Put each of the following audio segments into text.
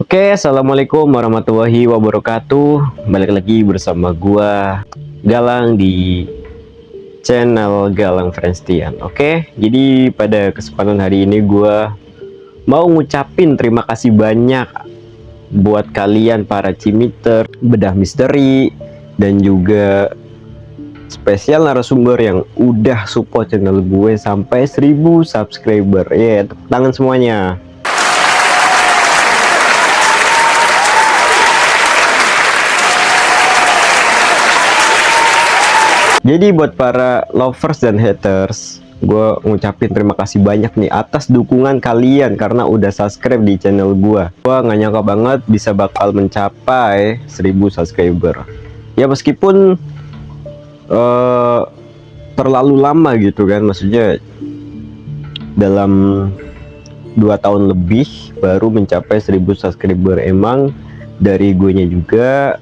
Oke, assalamualaikum warahmatullahi wabarakatuh. Balik lagi bersama gua Galang di channel Galang Friendstian. Oke, jadi pada kesempatan hari ini gua mau ngucapin terima kasih banyak buat kalian para cimiter, bedah misteri, dan juga spesial narasumber yang udah support channel gue sampai 1000 subscriber. Tepuk tangan semuanya. Jadi buat para lovers dan haters, gue ngucapin terima kasih banyak nih atas dukungan kalian karena udah subscribe di channel gue. Gue gak nyangka banget bisa bakal mencapai 1000 subscriber. Ya meskipun terlalu lama gitu kan, maksudnya dalam 2 tahun lebih baru mencapai 1000 subscriber. Emang dari gue nya juga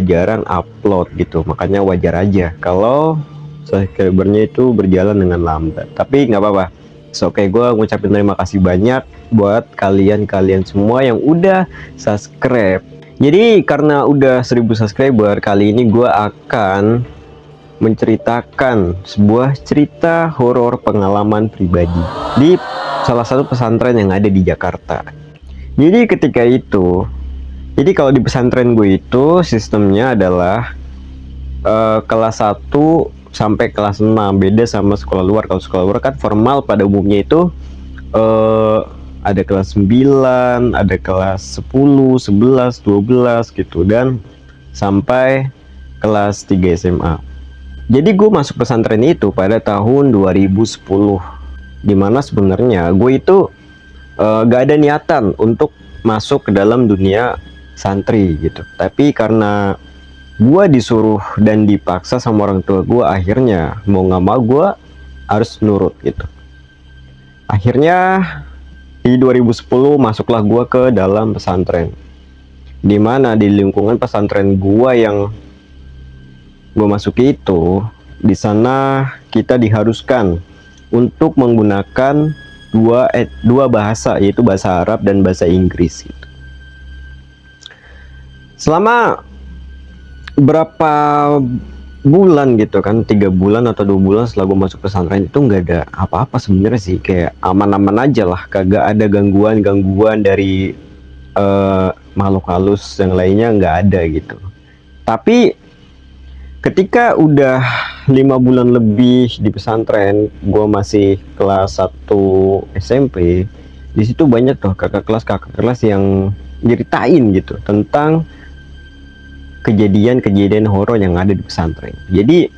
jarang upload gitu, makanya wajar aja kalau subscribernya itu berjalan dengan lambat. Tapi nggak apa-apa, oke, gue ngucapin terima kasih banyak buat kalian semua yang udah subscribe. Jadi karena udah 1000 subscriber, kali ini gue akan menceritakan sebuah cerita horor pengalaman pribadi di salah satu pesantren yang ada di Jakarta. Jadi ketika itu, jadi kalau di pesantren gue itu sistemnya adalah kelas 1 sampai kelas 6, beda sama sekolah luar. Kalau sekolah luar kan formal pada umumnya itu ada kelas 9, ada kelas 10, 11, 12 gitu, dan sampai kelas 3 SMA. Jadi gue masuk pesantren itu pada tahun 2010, dimana sebenarnya gue itu gak ada niatan untuk masuk ke dalam dunia santri gitu, tapi karena gue disuruh dan dipaksa sama orang tua gue, akhirnya mau nggak mau gue harus nurut gitu. Akhirnya di 2010 masuklah gue ke dalam pesantren, dimana di lingkungan pesantren gue yang gue masuki itu, di sana kita diharuskan untuk menggunakan dua bahasa, yaitu bahasa Arab dan bahasa Inggris gitu. Selama berapa bulan gitu kan, 3 bulan atau 2 bulan setelah gue masuk pesantren itu nggak ada apa-apa sebenarnya sih, kayak aman-aman aja lah, kagak ada gangguan dari makhluk halus yang lainnya, nggak ada gitu. Tapi ketika udah 5 bulan lebih di pesantren, gue masih kelas 1 SMP, di situ banyak tuh kakak kelas yang nyeritain gitu tentang kejadian horor yang ada di pesantren. Jadi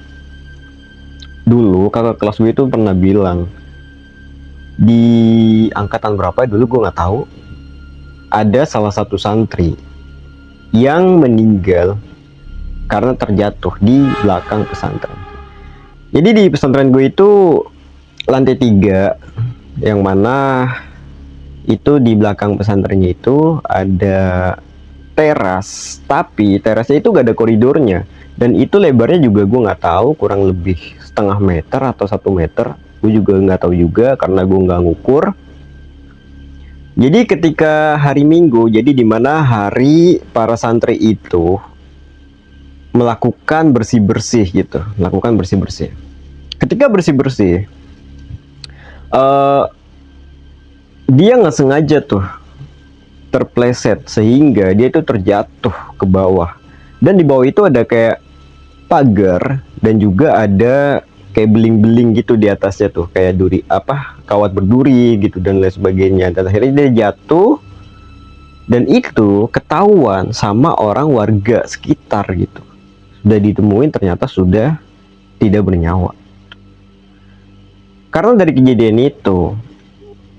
dulu kakak kelas gue itu pernah bilang, di angkatan berapa dulu gue nggak tahu, ada salah satu santri yang meninggal karena terjatuh di belakang pesantren. Jadi di pesantren gue itu lantai 3, yang mana itu di belakang pesantrennya itu ada teras, tapi terasnya itu gak ada koridornya, dan itu lebarnya juga gue nggak tahu, kurang lebih setengah meter atau 1 meter, gue juga nggak tahu juga karena gue nggak ngukur. Jadi ketika hari Minggu, jadi dimana hari para santri itu melakukan bersih-bersih gitu, ketika bersih-bersih, dia nggak sengaja tuh terpleset sehingga dia itu terjatuh ke bawah, dan di bawah itu ada kayak pagar dan juga ada kayak beling-beling gitu di atasnya tuh, kayak kawat berduri gitu dan lain sebagainya. Dan akhirnya dia jatuh, dan itu ketahuan sama orang warga sekitar gitu. Sudah ditemuin, ternyata sudah tidak bernyawa. Karena dari kejadian itu,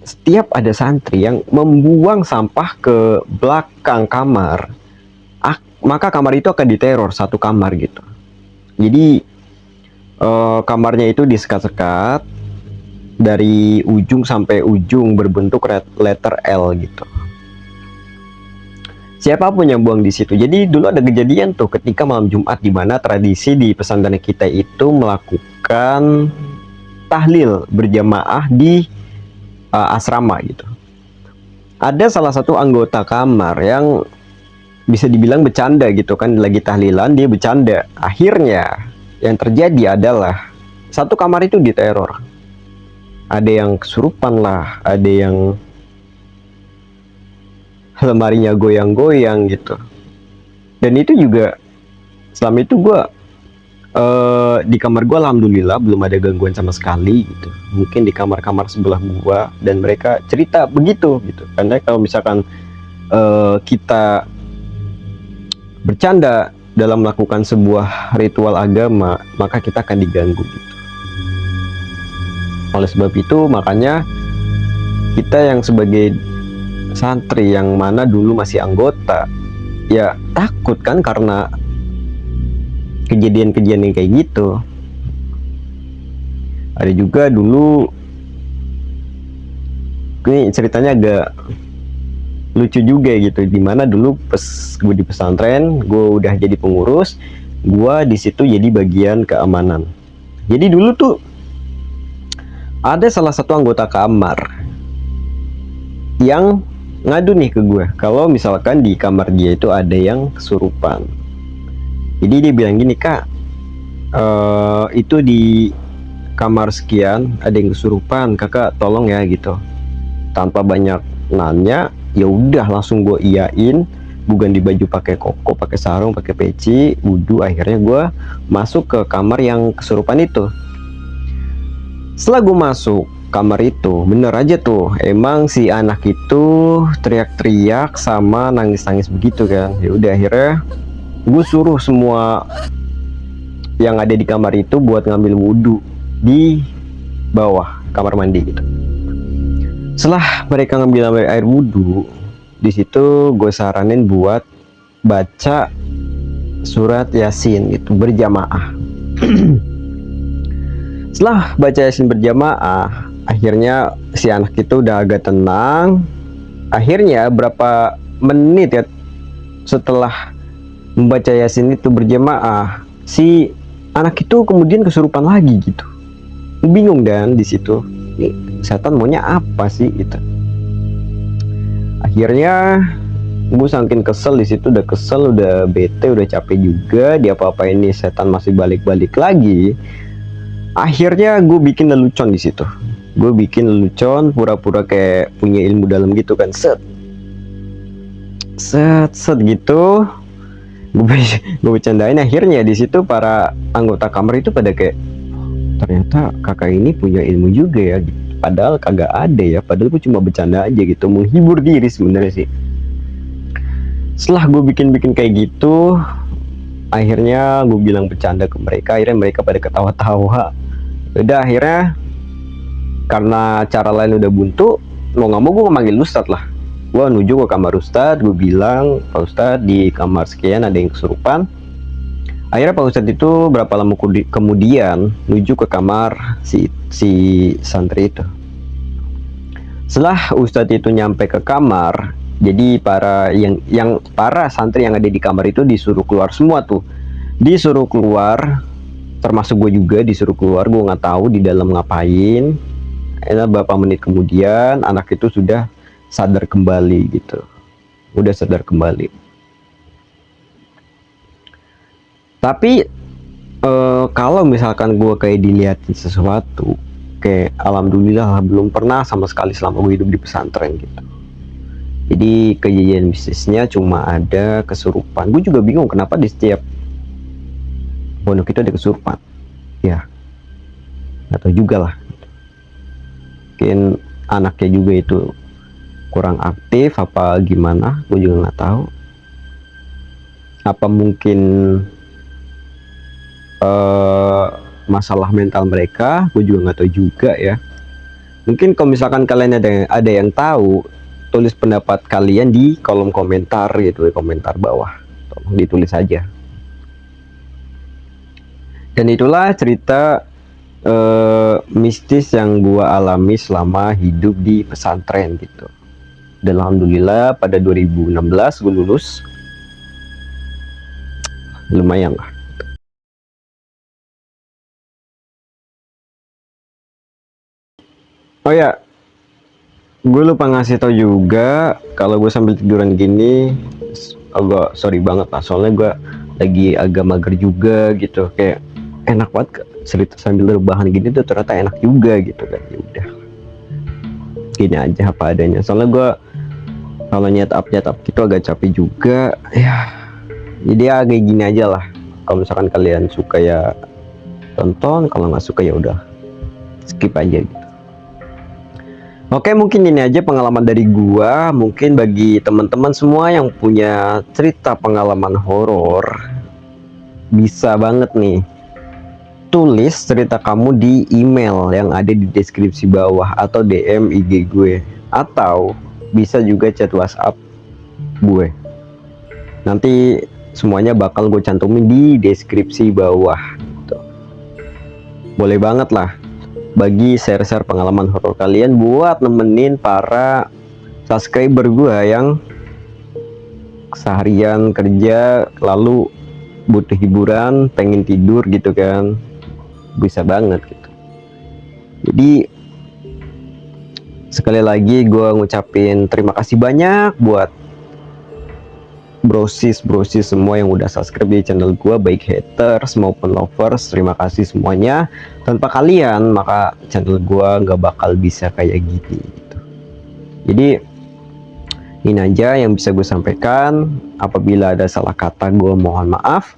setiap ada santri yang membuang sampah ke belakang kamar, maka kamar itu akan diteror, satu kamar gitu. Jadi kamarnya itu disekat-sekat dari ujung sampai ujung, berbentuk letter L gitu. Siapapun yang buang di situ. Jadi dulu ada kejadian tuh ketika malam Jumat, di mana tradisi di pesantren kita itu melakukan tahlil berjamaah di asrama gitu. ada salah satu anggota kamar yang bisa dibilang bercanda gitu kan, lagi tahlilan dia bercanda. Akhirnya yang terjadi adalah satu kamar itu diteror. Ada yang kesurupan lah, ada yang lemarinya goyang-goyang gitu. Dan itu juga selama itu gue di kamar gue alhamdulillah belum ada gangguan sama sekali gitu. Mungkin di kamar-kamar sebelah gue dan mereka cerita begitu gitu. Karena kalau misalkan kita bercanda dalam melakukan sebuah ritual agama, maka kita akan diganggu gitu. Oleh sebab itu makanya kita yang sebagai santri yang mana dulu masih anggota ya takut kan karena kejadian-kejadian yang kayak gitu. Ada juga dulu, ini ceritanya agak lucu juga gitu, dimana dulu pas gue di pesantren gue udah jadi pengurus, gue di situ jadi bagian keamanan. Jadi dulu tuh ada salah satu anggota kamar yang ngadu nih ke gue kalau misalkan di kamar dia itu ada yang kesurupan. Jadi dia bilang gini, kak, itu di kamar sekian ada yang kesurupan, kakak tolong ya gitu. Tanpa banyak nanya, ya udah langsung gue iyain. Gue ganti baju pakai koko, pakai sarung, pakai peci, wudhu. Akhirnya gue masuk ke kamar yang kesurupan itu. Setelah gue masuk kamar itu, bener aja tuh, emang si anak itu teriak-teriak sama nangis-nangis begitu kan. Ya udah akhirnya gue suruh semua yang ada di kamar itu buat ngambil wudhu di bawah kamar mandi gitu. Setelah mereka ngambil air wudhu, di situ gue saranin buat baca surat Yasin itu berjamaah. Setelah baca Yasin berjamaah, akhirnya si anak itu udah agak tenang. Akhirnya berapa menit ya setelah membaca Yasin itu berjamaah, si anak itu kemudian kesurupan lagi gitu. Bingung dan di situ, ini setan maunya apa sih gitu. Akhirnya gue saking kesel di situ, udah kesel, udah bete, udah capek juga dia apa ini setan masih balik-balik lagi. Akhirnya gue bikin lelucon di situ. Gue bikin lelucon pura-pura kayak punya ilmu dalam gitu kan, set set set gitu. Gue bercandain. Akhirnya di situ para anggota kamar itu pada kayak, ternyata kakak ini punya ilmu juga ya. Padahal kagak ada ya. Padahal gue cuma bercanda aja gitu, menghibur diri sebenarnya sih. Setelah gue bikin-bikin kayak gitu, akhirnya gue bilang bercanda ke mereka. Akhirnya mereka pada ketawa-tawa. Udah akhirnya karena cara lain udah buntu, mau nggak mau gue manggil Ustadz lah. Gue nuju ke kamar Ustadz, gue bilang, Pak Ustadz di kamar sekian ada yang kesurupan. Akhirnya Pak Ustadz itu berapa lama kemudian nuju ke kamar si santri itu. Setelah Ustadz itu nyampe ke kamar, jadi para santri yang ada di kamar itu disuruh keluar semua tuh. Disuruh keluar, termasuk gue juga disuruh keluar. Gue nggak tahu di dalam ngapain. Beberapa menit kemudian anak itu sudah sadar kembali gitu, udah sadar kembali. Tapi kalau misalkan gue kayak dilihatin sesuatu, kayak alhamdulillah belum pernah sama sekali selama gue hidup di pesantren gitu. Jadi kejadian bisnisnya cuma ada kesurupan. Gue juga bingung kenapa di setiap pondok itu ada kesurupan. Ya, atau juga lah. Mungkin anaknya juga itu kurang aktif apa gimana, gue juga nggak tahu. Apa mungkin masalah mental mereka, gue juga nggak tahu juga ya. Mungkin kalau misalkan kalian ada yang tahu, tulis pendapat kalian di kolom komentar gitu, di komentar bawah, tolong ditulis aja. Dan itulah cerita mistis yang gue alami selama hidup di pesantren gitu. Dan alhamdulillah pada 2016 gue lulus, lumayan lah. Oh ya, gue lupa ngasih tau juga kalau gue sambil tiduran gini agak sorry banget lah, soalnya gue lagi agak mager juga gitu, kayak enak banget cerita sambil rebahan gini tuh ternyata enak juga gitu kan. Ya udah gini aja apa adanya, soalnya gue kalau nyet up gitu agak capek juga ya, jadi agak gini aja lah. Kalau misalkan kalian suka ya tonton, kalau nggak suka ya udah skip aja gitu. Oke, mungkin ini aja pengalaman dari gua. Mungkin bagi teman-teman semua yang punya cerita pengalaman horor, bisa banget nih tulis cerita kamu di email yang ada di deskripsi bawah atau DM IG gue, atau bisa juga chat WhatsApp gue. Nanti semuanya bakal gue cantumin di deskripsi bawah gitu. Boleh banget lah bagi share-share pengalaman horor kalian buat nemenin para subscriber gue yang seharian kerja lalu butuh hiburan, pengen tidur gitu kan, bisa banget gitu. Jadi sekali lagi gue ngucapin terima kasih banyak buat brosis semua yang udah subscribe di channel gue, baik haters maupun lovers. Terima kasih semuanya, tanpa kalian maka channel gue nggak bakal bisa kayak gini gitu. Jadi ini aja yang bisa gue sampaikan. Apabila ada salah kata gue mohon maaf.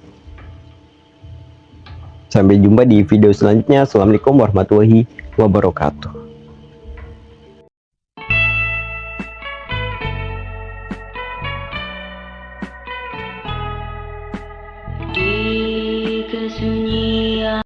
Sampai jumpa di video selanjutnya. Assalamualaikum warahmatullahi wabarakatuh.